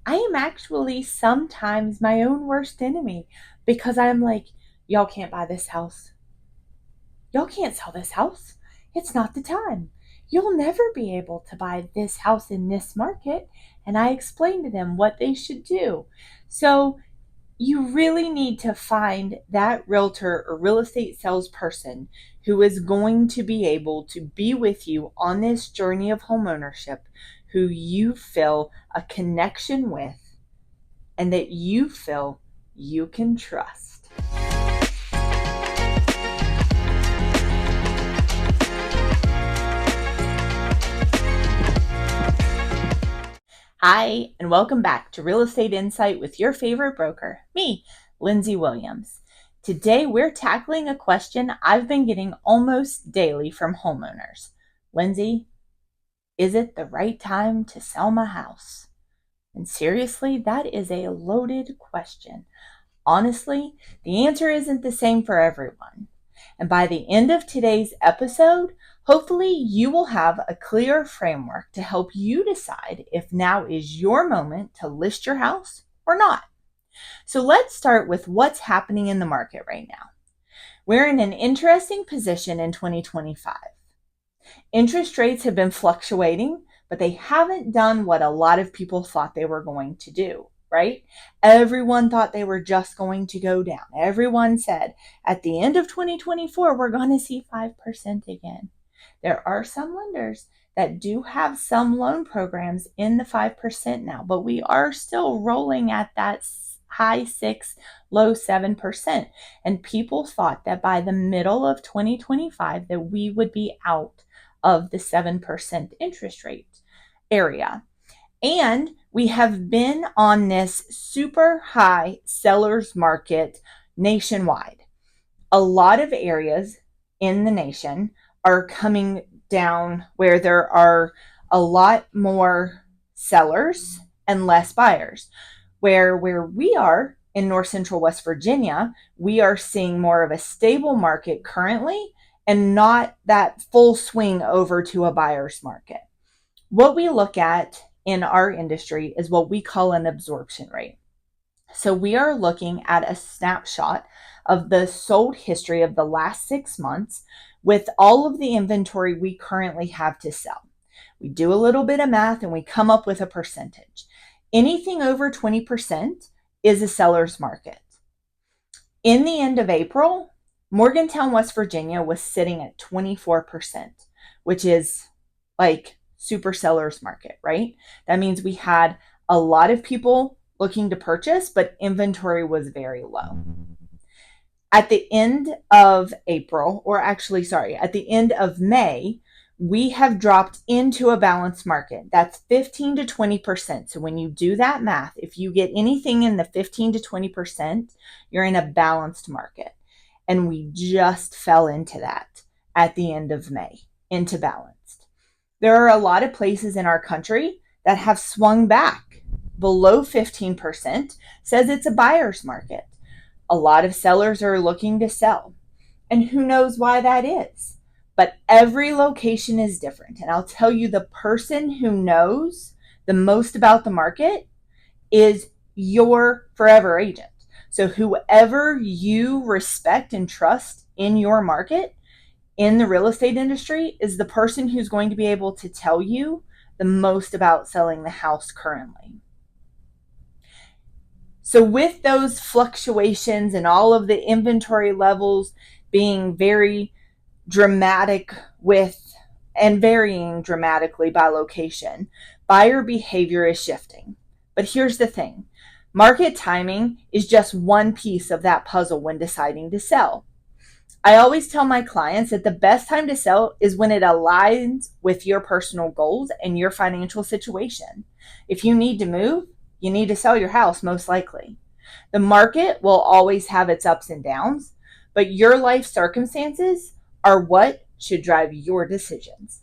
I am actually sometimes my own worst enemy because I'm like, y'all can't buy this house. Y'all can't sell this house. It's not the time. You'll never be able to buy this house in this market. And I explained to them what they should do. So you really need to find that realtor or real estate salesperson who is going to be able to be with you on this journey of homeownership, who you feel a connection with and that you feel you can trust. Hi, and welcome back to Real Estate Insight with your favorite broker, me, Lindsay Williams. Today, we're tackling a question I've been getting almost daily from homeowners. Lindsay, is it the right time to sell my house? And seriously, that is a loaded question. Honestly, the answer isn't the same for everyone. And by the end of today's episode, hopefully you will have a clear framework to help you decide if now is your moment to list your house or not. So let's start with what's happening in the market right now. We're in an interesting position in 2025. Interest rates have been fluctuating, but they haven't done what a lot of people thought they were going to do, right? Everyone thought they were just going to go down. Everyone said at the end of 2024, we're going to see 5% again. There are some lenders that do have some loan programs in the 5% now, but we are still rolling at that high 6, low 7%. And people thought that by the middle of 2025 that we would be out of the 7% interest rate area. And we have been on this super high seller's market nationwide. A lot of areas in the nation are coming down where there are a lot more sellers and less buyers. Where we are in North Central West Virginia, we are seeing more of a stable market currently and not that full swing over to a buyer's market. What we look at in our industry is what we call an absorption rate. So we are looking at a snapshot of the sold history of the last 6 months with all of the inventory we currently have to sell. We do a little bit of math and we come up with a percentage. Anything over 20% is a seller's market. In the end of April, Morgantown, West Virginia was sitting at 24%, which is like super seller's market, right? That means we had a lot of people looking to purchase, but inventory was very low. At the end of April, or actually, sorry, at the end of May, we have dropped into a balanced market. That's 15 to 20%. So when you do that math, if you get anything in the 15 to 20%, you're in a balanced market. And we just fell into that at the end of May, into balanced. There are a lot of places in our country that have swung back. Below 15% says it's a buyer's market. A lot of sellers are looking to sell. And who knows why that is? But every location is different. And I'll tell you, the person who knows the most about the market is your forever agent. So whoever you respect and trust in your market, in the real estate industry, is the person who's going to be able to tell you the most about selling the house currently. So with those fluctuations and all of the inventory levels being very dramatic with and varying dramatically by location, buyer behavior is shifting. But here's the thing. Market timing is just one piece of that puzzle when deciding to sell. I always tell my clients that the best time to sell is when it aligns with your personal goals and your financial situation. If you need to move, you need to sell your house most likely. The market will always have its ups and downs, but your life circumstances are what should drive your decisions.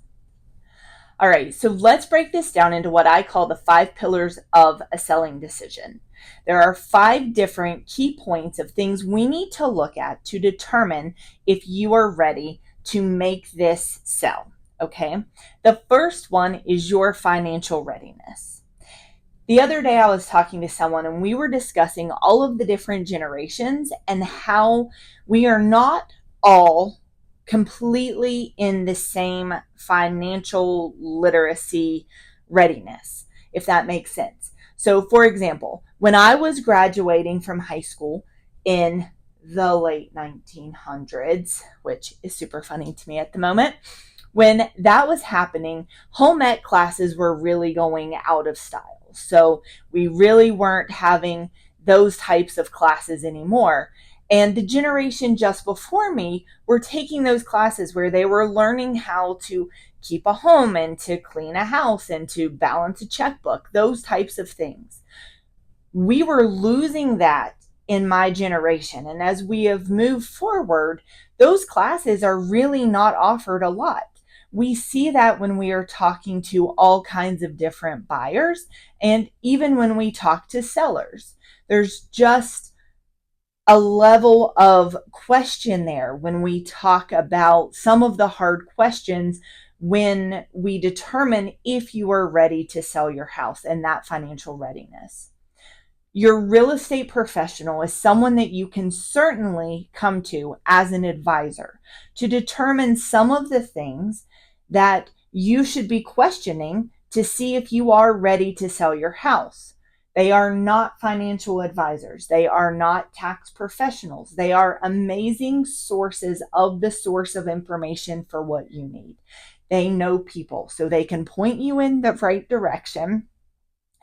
All right, so let's break this down into what I call the 5 pillars of a selling decision. There are 5 different key points of things we need to look at to determine if you are ready to make this sell, okay? The first one is your financial readiness. The other day I was talking to someone and we were discussing all of the different generations and how we are not all completely in the same financial literacy readiness, if that makes sense. So, for example, when I was graduating from high school in the late 1900s, which is super funny to me at the moment, when that was happening, home ec classes were really going out of style. So we really weren't having those types of classes anymore. And the generation just before me were taking those classes where they were learning how to keep a home and to clean a house and to balance a checkbook, those types of things. We were losing that in my generation. And as we have moved forward, those classes are really not offered a lot. We see that when we are talking to all kinds of different buyers and even when we talk to sellers. There's just a level of question there when we talk about some of the hard questions when we determine if you are ready to sell your house and that financial readiness. Your real estate professional is someone that you can certainly come to as an advisor to determine some of the things that you should be questioning to see if you are ready to sell your house. They are not financial advisors. They are not tax professionals. They are amazing sources of the source of information for what you need. They know people, so they can point you in the right direction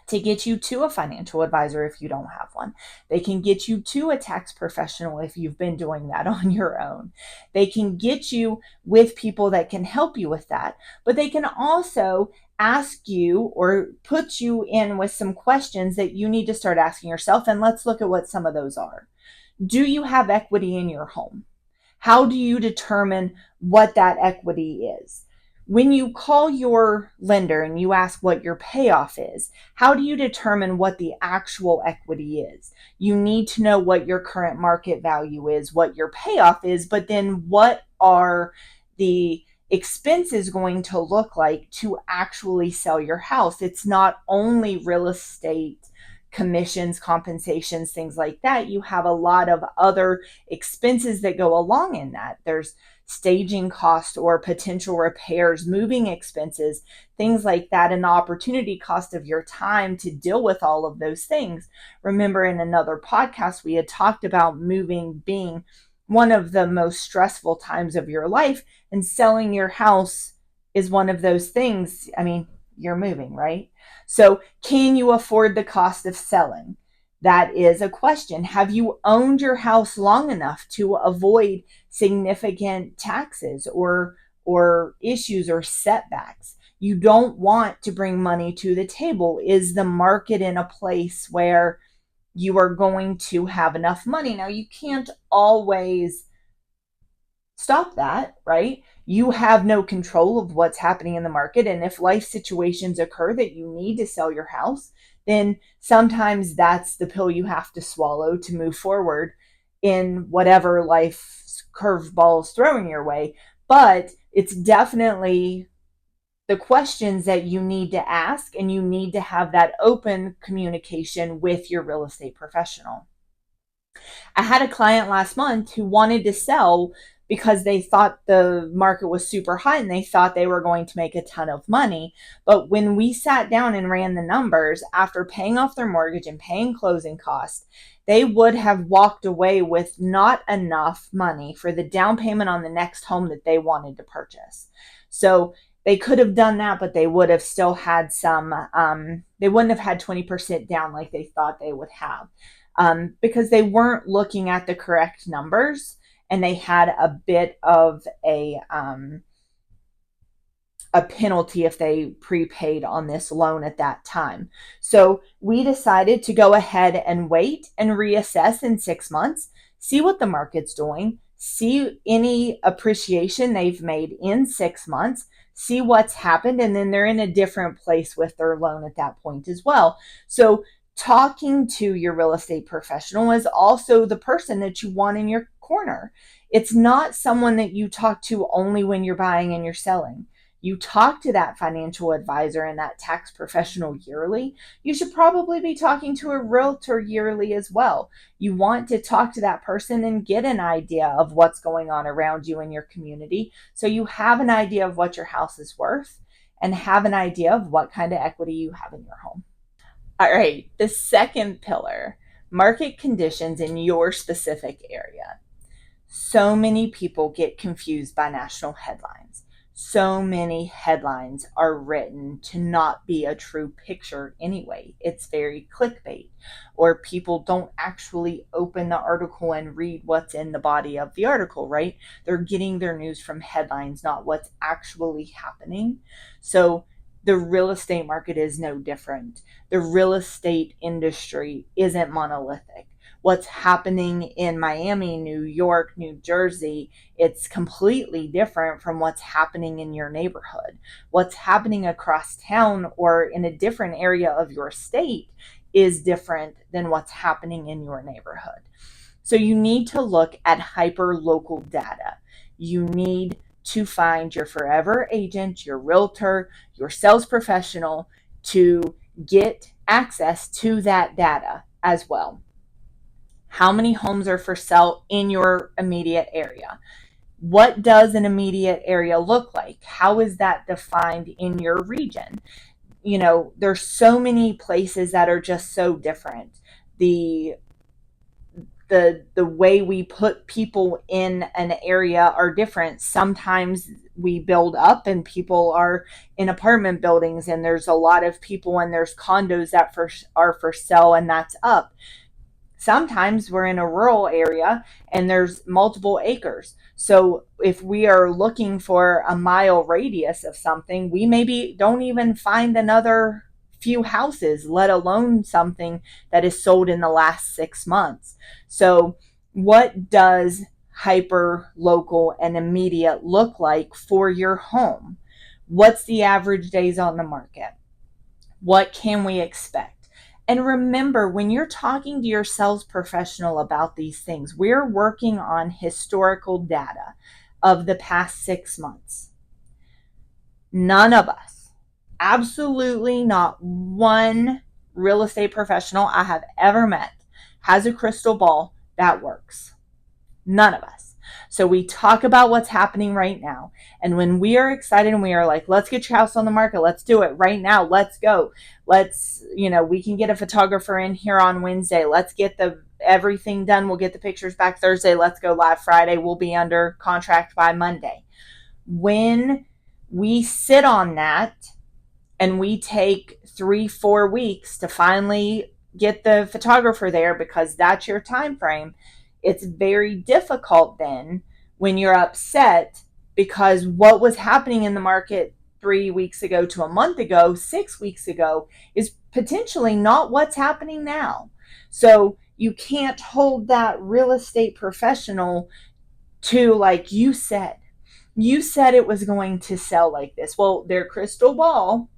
to get you to a financial advisor if you don't have one. They can get you to a tax professional if you've been doing that on your own. They can get you with people that can help you with that. But they can also ask you or put you in with some questions that you need to start asking yourself. And let's look at what some of those are. Do you have equity in your home? How do you determine what that equity is? When you call your lender and you ask what your payoff is, how do you determine what the actual equity is? You need to know what your current market value is, what your payoff is, but then what are the expenses going to look like to actually sell your house? It's not only real estate commissions, compensations, things like that. You have a lot of other expenses that go along in that. There's staging cost or potential repairs, moving expenses, things like that, and the opportunity cost of your time to deal with all of those things. Remember, in another podcast, we had talked about moving being one of the most stressful times of your life, and selling your house is one of those things. I mean, you're moving, right? So, can you afford the cost of selling? That is a question. Have you owned your house long enough to avoid significant taxes or issues or setbacks? You don't want to bring money to the table. Is the market in a place where you are going to have enough money? Now, you can't always stop that, right? You have no control of what's happening in the market. And if life situations occur that you need to sell your house, then sometimes that's the pill you have to swallow to move forward in whatever life's curveball is throwing your way. But it's definitely the questions that you need to ask, and you need to have that open communication with your real estate professional. I had a client last month who wanted to sell because they thought the market was super high and they thought they were going to make a ton of money. But when we sat down and ran the numbers, after paying off their mortgage and paying closing costs, they would have walked away with not enough money for the down payment on the next home that they wanted to purchase. So they could have done that, but they would have still had some, they wouldn't have had 20% down like they thought they would have. Because they weren't looking at the correct numbers, and they had a bit of a penalty if they prepaid on this loan at that time. So we decided to go ahead and wait and reassess in 6 months, see what the market's doing, see any appreciation they've made in 6 months, see what's happened, and then they're in a different place with their loan at that point as well. So talking to your real estate professional is also the person that you want in your corner. It's not someone that you talk to only when you're buying and you're selling. you talk to that financial advisor and that tax professional yearly, you should probably be talking to a realtor yearly as well. You want to talk to that person and get an idea of what's going on around you in your community, so you have an idea of what your house is worth and have an idea of what kind of equity you have in your home. All right, the second pillar, market conditions in your specific area. So many people get confused by national headlines. So many headlines are written to not be a true picture anyway. It's very clickbait, or people don't actually open the article and read what's in the body of the article, right? They're getting their news from headlines, not what's actually happening. So the real estate market is no different. The real estate industry isn't monolithic. What's happening in Miami, New York, New Jersey, it's completely different from what's happening in your neighborhood. What's happening across town or in a different area of your state is different than what's happening in your neighborhood. So you need to look at hyper local data. You need to find your forever agent, your realtor, your sales professional to get access to that data as well. How many homes are for sale in your immediate area? What does an immediate area look like? How is that defined in your region? There's so many places that are just so different. The way we put people in an area are different. Sometimes we build up and people are in apartment buildings, and there's a lot of people, and there's condos that are for sale, and that's up. Sometimes we're in a rural area and there's multiple acres. So if we are looking for a mile radius of something, we maybe don't even find another few houses, let alone something that is sold in the last 6 months. So what does hyper local and immediate look like for your home? What's the average days on the market? What can we expect? And remember, when you're talking to your sales professional about these things, we're working on historical data of the past 6 months. None of us, absolutely not one real estate professional I have ever met, has a crystal ball that works. None of us. So we talk about what's happening right now. And when we are excited and we are like, let's get your house on the market, let's do it right now, let's go. We can get a photographer in here on Wednesday. Let's get everything done. We'll get the pictures back Thursday. Let's go live Friday. We'll be under contract by Monday. When we sit on that and we take 3-4 weeks to finally get the photographer there because that's your time frame, it's very difficult then when you're upset because what was happening in the market 3 weeks ago to a month ago, 6 weeks ago, is potentially not what's happening now. So you can't hold that real estate professional to, like you said it was going to sell like this. Well, their crystal ball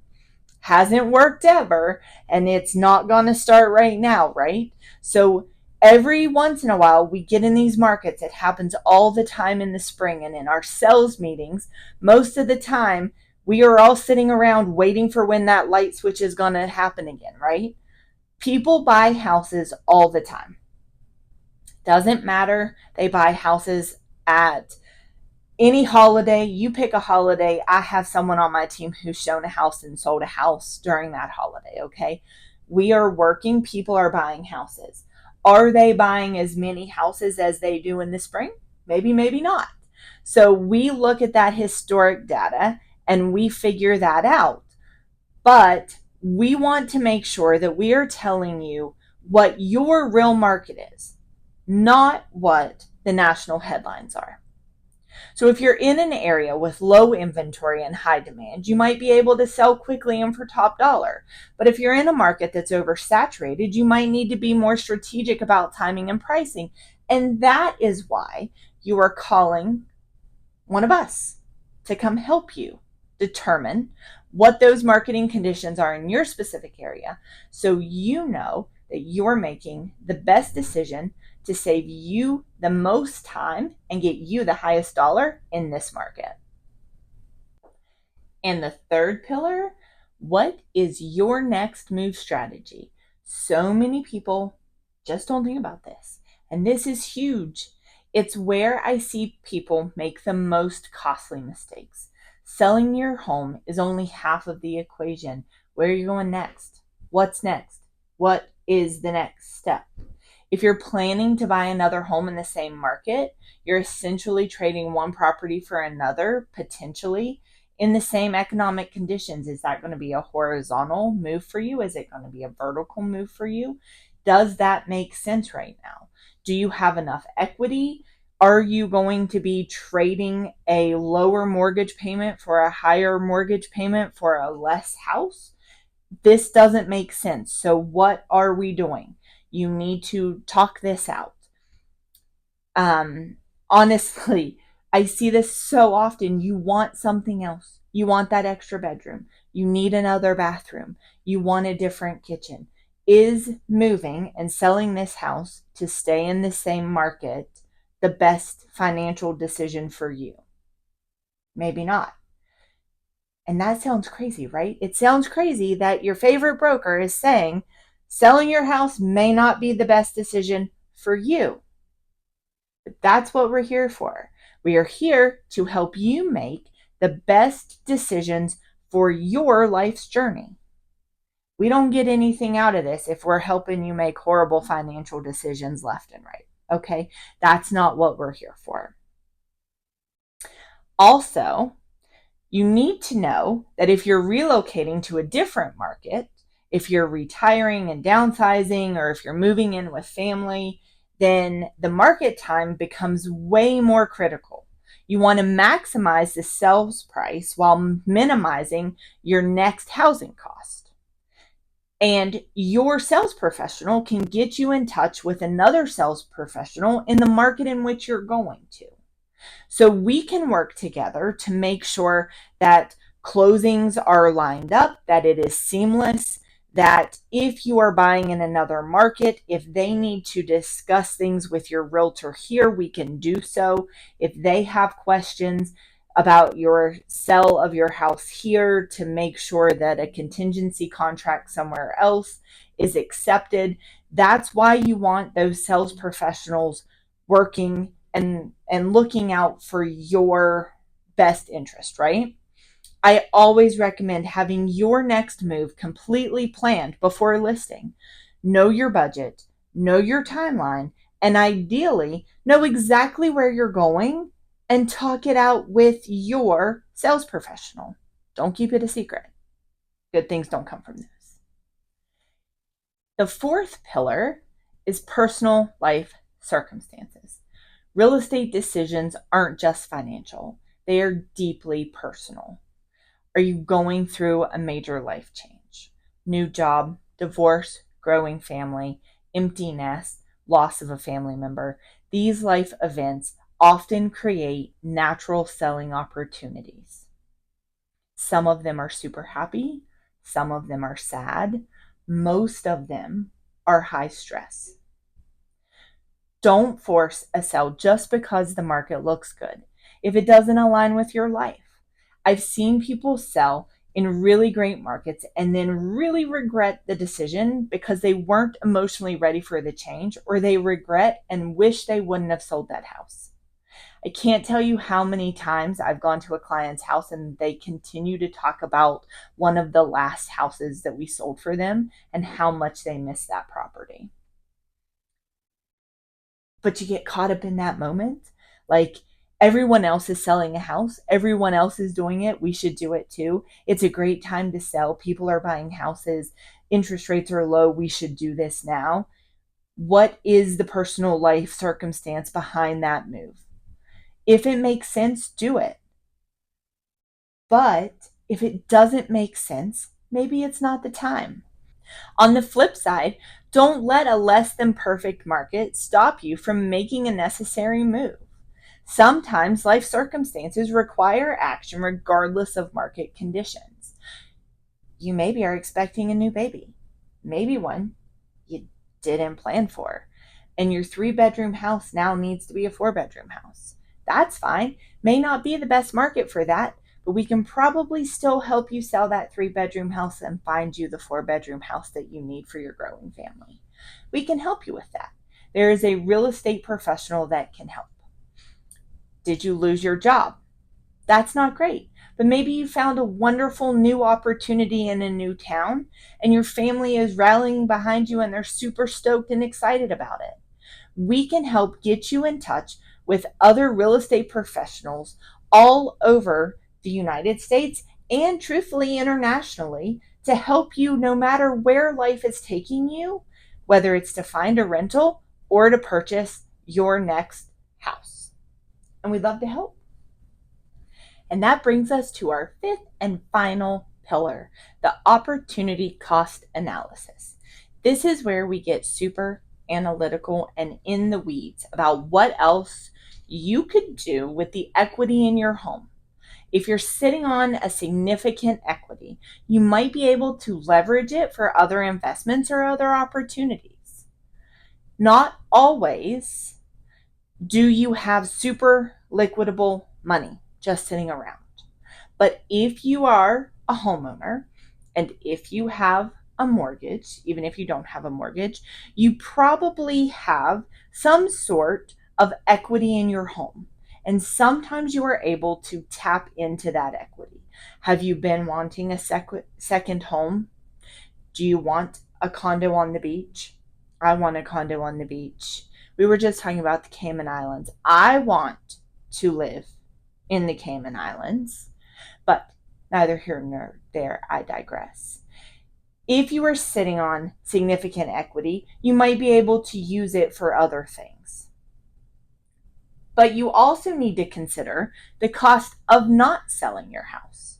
hasn't worked ever, and it's not going to start right now, right? So every once in a while we get in these markets. It happens all the time in the spring, and in our sales meetings, most of the time we are all sitting around waiting for when that light switch is going to happen again, right? People buy houses all the time. Doesn't matter. They buy houses at any holiday. You pick a holiday. I have someone on my team who's shown a house and sold a house during that holiday, okay? We are working. People are buying houses. Are they buying as many houses as they do in the spring? Maybe, maybe not. So we look at that historic data and we figure that out. But we want to make sure that we are telling you what your real market is, not what the national headlines are. So if you're in an area with low inventory and high demand, you might be able to sell quickly and for top dollar. But if you're in a market that's oversaturated, you might need to be more strategic about timing and pricing. And that is why you are calling one of us to come help you determine what those marketing conditions are in your specific area, so you know that you're making the best decision to save you the most time and get you the highest dollar in this market. And the third pillar, what is your next move strategy? So many people just don't think about this. And this is huge. It's where I see people make the most costly mistakes. Selling your home is only half of the equation. Where are you going next? What's next? What is the next step? If you're planning to buy another home in the same market, you're essentially trading one property for another, potentially in the same economic conditions. Is that going to be a horizontal move for you? Is it going to be a vertical move for you? Does that make sense right now? Do you have enough equity? Are you going to be trading a lower mortgage payment for a higher mortgage payment for a less house? This doesn't make sense. So, what are we doing? You need to talk this out. Um, Honestly, I see this so often. You want something else. You want that extra bedroom. You need another bathroom. You want a different kitchen. Is moving and selling this house to stay in the same market the best financial decision for you? Maybe not. And that sounds crazy, right? It sounds crazy that your favorite broker is saying selling your house may not be the best decision for you. But that's what we're here for. We are here to help you make the best decisions for your life's journey. We don't get anything out of this if we're helping you make horrible financial decisions left and right. Okay? That's not what we're here for. Also, you need to know that if you're relocating to a different market, if you're retiring and downsizing, or if you're moving in with family, then the market time becomes way more critical. You want to maximize the sales price while minimizing your next housing cost. And your sales professional can get you in touch with another sales professional in the market in which you're going to. So we can work together to make sure that closings are lined up, that it is seamless, that if you are buying in another market, if they need to discuss things with your realtor here, we can do so. If they have questions about your sale of your house here, to make sure that a contingency contract somewhere else is accepted. That's why you want those sales professionals working and looking out for your best interest, right? I always recommend having your next move completely planned before listing. Know your budget, know your timeline, and ideally know exactly where you're going and talk it out with your sales professional. Don't keep it a secret. Good things don't come from this. The fourth pillar is personal life circumstances. Real estate decisions aren't just financial, they are deeply personal. Are you going through a major life change? New job, divorce, growing family, empty nest, loss of a family member. These life events often create natural selling opportunities. Some of them are super happy, some of them are sad, most of them are high stress. Don't force a sell just because the market looks good if it doesn't align with your life. I've seen people sell in really great markets and then really regret the decision because they weren't emotionally ready for the change, or they regret and wish they wouldn't have sold that house. I can't tell you how many times I've gone to a client's house and they continue to talk about one of the last houses that we sold for them and how much they miss that property. But you get caught up in that moment. Like, everyone else is selling a house, everyone else is doing it, we should do it too. It's a great time to sell. People are buying houses, interest rates are low, we should do this now. What is the personal life circumstance behind that move? If it makes sense, do it. But if it doesn't make sense, maybe it's not the time. On the flip side, don't let a less than perfect market stop you from making a necessary move. Sometimes life circumstances require action regardless of market conditions. You maybe are expecting a new baby, maybe one you didn't plan for, and your 3-bedroom house now needs to be a 4-bedroom house. That's fine. May not be the best market for that, but we can probably still help you sell that 3-bedroom house and find you the 4-bedroom house that you need for your growing family. We can help you with that. There is a real estate professional that can help. Did you lose your job? That's not great. But maybe you found a wonderful new opportunity in a new town and your family is rallying behind you and they're super stoked and excited about it. We can help get you in touch with other real estate professionals all over the United States and truthfully internationally to help you no matter where life is taking you, whether it's to find a rental or to purchase your next house. And we'd love to help. And that brings us to our fifth and final pillar, the opportunity cost analysis. This is where we get super analytical and in the weeds about what else you could do with the equity in your home. If you're sitting on a significant equity, you might be able to leverage it for other investments or other opportunities. Not always do you have super liquidable money just sitting around. But if you are a homeowner and if you have a mortgage, even if you don't have a mortgage, you probably have some sort of equity in your home. And sometimes you are able to tap into that equity. Have you been wanting a second home? Do you want a condo on the beach? I want a condo on the beach. We were just talking about the Cayman Islands. I want to live in the Cayman Islands, but neither here nor there, I digress. If you are sitting on significant equity, you might be able to use it for other things. But you also need to consider the cost of not selling your house.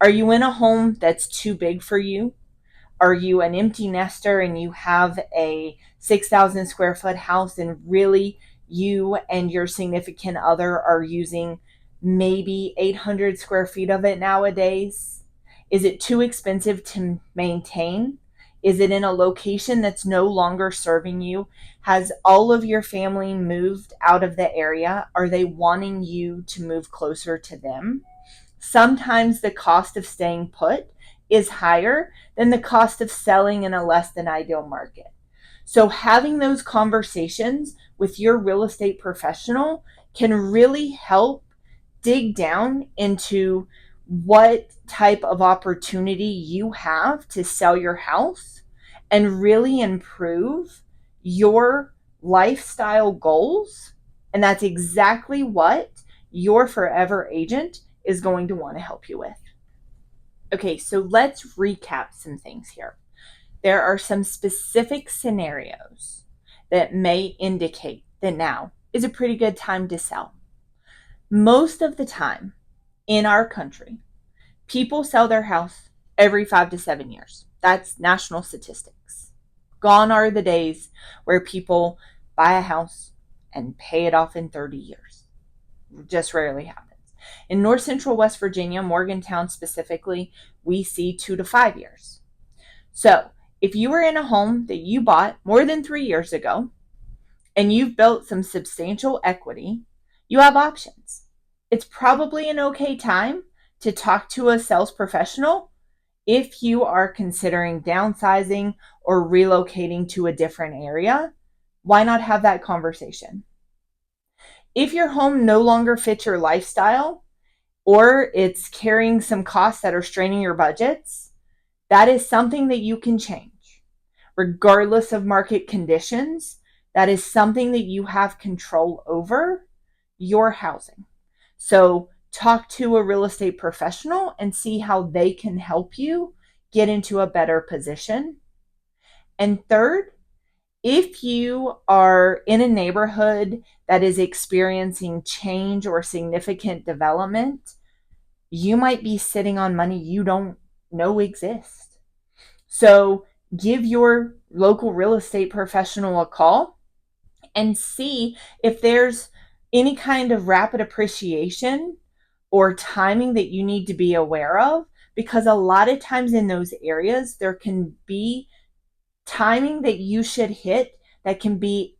Are you in a home that's too big for you? Are you an empty nester and you have a 6,000 square foot house and really you and your significant other are using maybe 800 square feet of it nowadays? Is it too expensive to maintain? Is it in a location that's no longer serving you? Has all of your family moved out of the area? Are they wanting you to move closer to them? Sometimes the cost of staying put is higher than the cost of selling in a less than ideal market. So having those conversations with your real estate professional can really help dig down into what type of opportunity you have to sell your house and really improve your lifestyle goals. And that's exactly what your forever agent is going to want to help you with. Okay, so let's recap some things here. There are some specific scenarios that may indicate that now is a pretty good time to sell. Most of the time in our country, people sell their house every 5 to 7 years. That's national statistics. Gone are the days where people buy a house and pay it off in 30 years. It just rarely happens. In North Central West Virginia, Morgantown specifically, we see 2 to 5 years. So if you were in a home that you bought more than 3 years ago and you've built some substantial equity, you have options. It's probably an okay time to talk to a sales professional if you are considering downsizing or relocating to a different area. Why not have that conversation? If your home no longer fits your lifestyle or it's carrying some costs that are straining your budgets, that is something that you can change. Regardless of market conditions, that is something that you have control over, your housing. So talk to a real estate professional and see how they can help you get into a better position. And third, if you are in a neighborhood that is experiencing change or significant development, you might be sitting on money you don't know exists. So give your local real estate professional a call and see if there's any kind of rapid appreciation or timing that you need to be aware of, because a lot of times in those areas, there can be timing that you should hit that can be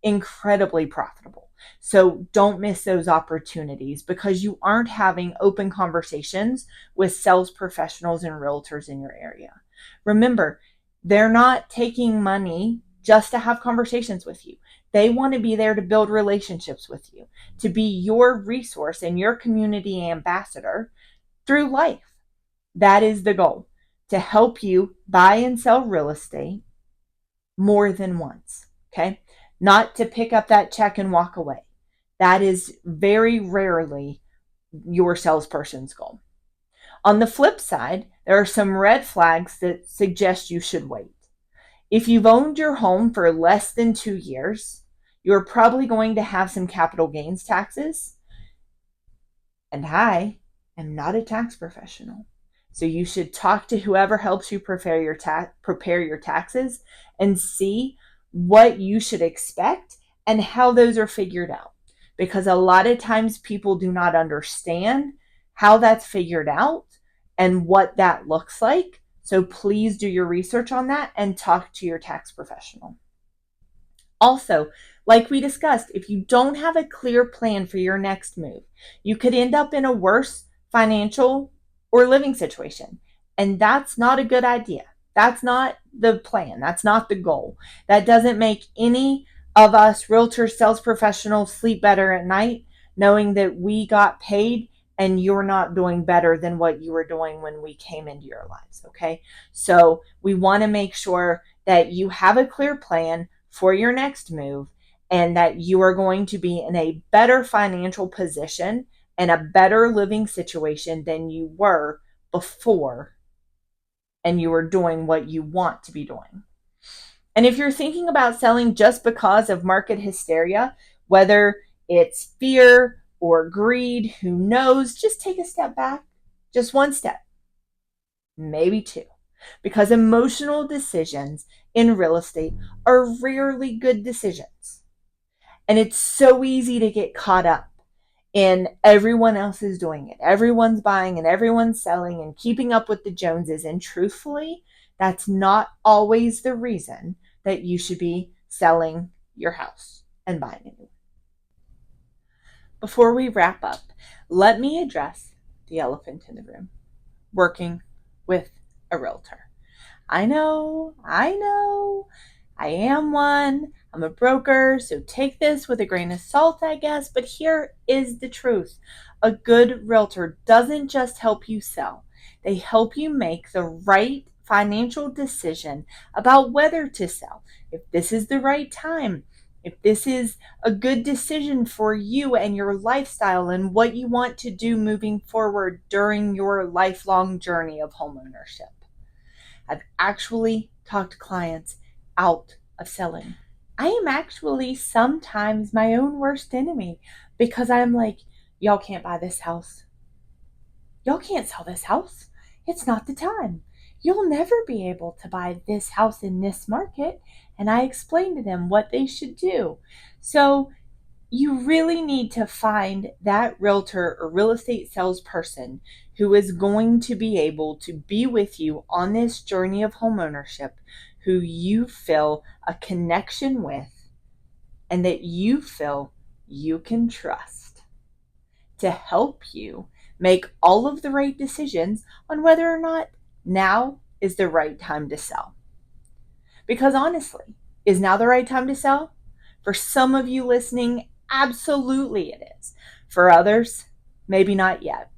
incredibly profitable. So don't miss those opportunities because you aren't having open conversations with sales professionals and realtors in your area. Remember, they're not taking money just to have conversations with you. They want to be there to build relationships with you, to be your resource and your community ambassador through life. That is the goal, to help you buy and sell real estate more than once. Okay. Not to pick up that check and walk away. That is very rarely your salesperson's goal. On the flip side, there are some red flags that suggest you should wait. If you've owned your home for less than 2 years, you're probably going to have some capital gains taxes. And I am not a tax professional. So you should talk to whoever helps you prepare your taxes and see what you should expect and how those are figured out. Because a lot of times people do not understand how that's figured out and what that looks like. So please do your research on that and talk to your tax professional. Also, like we discussed, if you don't have a clear plan for your next move, you could end up in a worse financial or living situation. And that's not a good idea. That's not the plan. That's not the goal. That doesn't make any of us realtors, sales professionals sleep better at night knowing that we got paid and you're not doing better than what you were doing when we came into your lives. Okay. So we want to make sure that you have a clear plan for your next move and that you are going to be in a better financial position and a better living situation than you were before and you were doing what you want to be doing. And if you're thinking about selling just because of market hysteria, whether it's fear or greed, who knows, just take a step back, just one step, maybe two, because emotional decisions in real estate are rarely good decisions. And it's so easy to get caught up in everyone else is doing it. Everyone's buying and everyone's selling and keeping up with the Joneses. And truthfully, that's not always the reason that you should be selling your house and buying a new one. Before we wrap up, let me address the elephant in the room: working with a realtor. I know, I am one. I'm a broker, so take this with a grain of salt, I guess. But here is the truth. A good realtor doesn't just help you sell. They help you make the right financial decision about whether to sell, if this is the right time, if this is a good decision for you and your lifestyle and what you want to do moving forward during your lifelong journey of homeownership. I've actually talked clients out of selling. I am actually sometimes my own worst enemy because I'm like, y'all can't buy this house. Y'all can't sell this house. It's not the time. You'll never be able to buy this house in this market. And I explain to them what they should do. So you really need to find that realtor or real estate salesperson who is going to be able to be with you on this journey of homeownership, who you feel a connection with and that you feel you can trust to help you make all of the right decisions on whether or not now is the right time to sell. Because honestly, is now the right time to sell? For some of you listening, absolutely it is. For others, maybe not yet.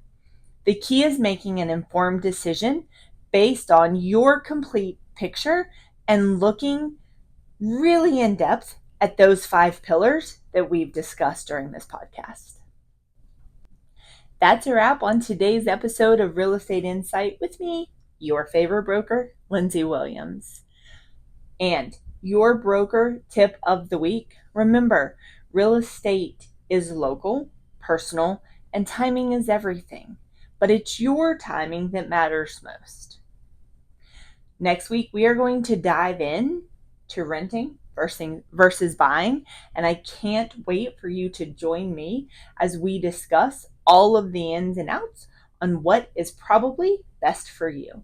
The key is making an informed decision based on your complete picture and looking really in depth at those 5 pillars that we've discussed during this podcast. That's a wrap on today's episode of Real Estate Insight with me, your favorite broker, Lindsay Williams. And your broker tip of the week: remember, real estate is local, personal, and timing is everything. But it's your timing that matters most. Next week, we are going to dive in to renting versus buying. And I can't wait for you to join me as we discuss all of the ins and outs on what is probably best for you.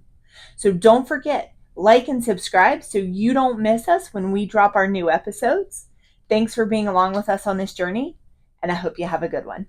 So don't forget, like and subscribe so you don't miss us when we drop our new episodes. Thanks for being along with us on this journey, and I hope you have a good one.